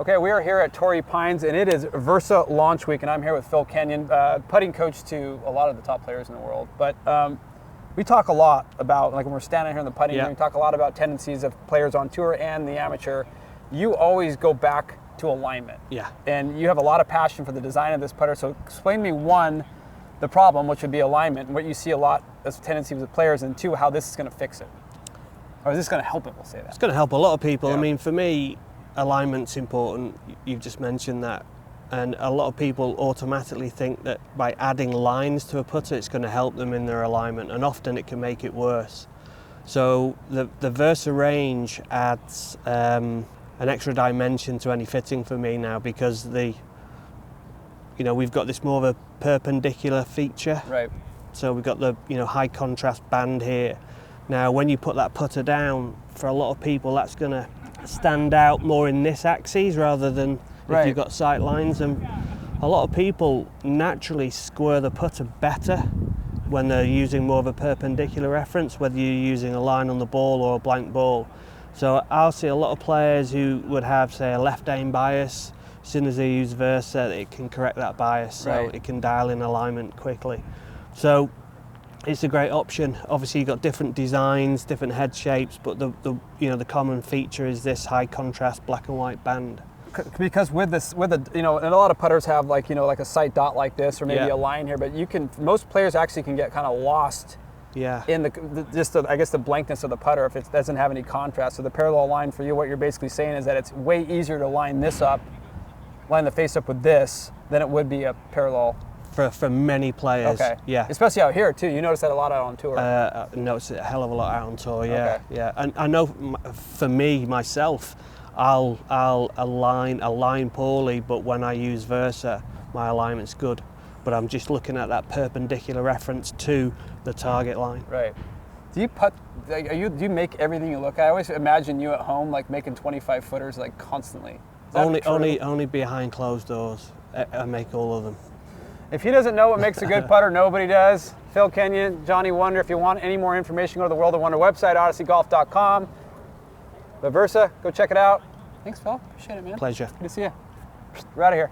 Okay, we are here at Torrey Pines, and it is Versa launch week, and I'm here with Phil Kenyon, putting coach to a lot of the top players in the world. But we talk a lot about, like when we're standing here in the putting green, we talk a lot about tendencies of players on tour and the amateur. You always go back to alignment. Yeah. And you have a lot of passion for the design of this putter. So explain to me, one, the problem, which would be alignment, and what you see a lot as tendencies with players, and two, how this is going to fix it. Or is this going to help it? We'll say that. It's going to help a lot of people. Yeah. I mean, for me, alignment's important. You've just mentioned that. And a lot of people automatically think that by adding lines to a putter, it's going to help them in their alignment, and often it can make it worse. So the Versa range adds an extra dimension to any fitting for me now, because we've got this more of a perpendicular feature. Right. So we've got the high contrast band here. Now, when you put that putter down, for a lot of people, that's going to stand out more in this axis rather than if you've got sight lines. And a lot of people naturally square the putter better when they're using more of a perpendicular reference, whether you're using a line on the ball or a blank ball. So I'll see a lot of players who would have, say, a left aim bias. As soon as they use Versa, it can correct that bias, so it can dial in alignment quickly. So it's a great option. Obviously, you've got different designs, different head shapes, but the common feature is this high contrast black and white band. Because with and a lot of putters have like a sight dot like this, or maybe a line here, but most players actually can get kind of lost in the blankness of the putter if it doesn't have any contrast. So the parallel line for you, what you're basically saying is that it's way easier to line the face up with this than it would be a parallel. For many players, especially out here too. You notice that a lot out on tour. Notice it a hell of a lot out on tour, yeah. And I know for me myself, I'll align poorly, but when I use Versa, my alignment's good. But I'm just looking at that perpendicular reference to the target line. Right. Do you putt? Do you make everything you look at? I always imagine you at home like making 25 footers like constantly. Only behind closed doors. I make all of them. If he doesn't know what makes a good putter, nobody does. Phil Kenyon, Johnny Wunder. If you want any more information, go to the World of Wunder website, odysseygolf.com. The Versa, go check it out. Thanks, Phil. Appreciate it, man. Pleasure. Good to see you. We're out of here.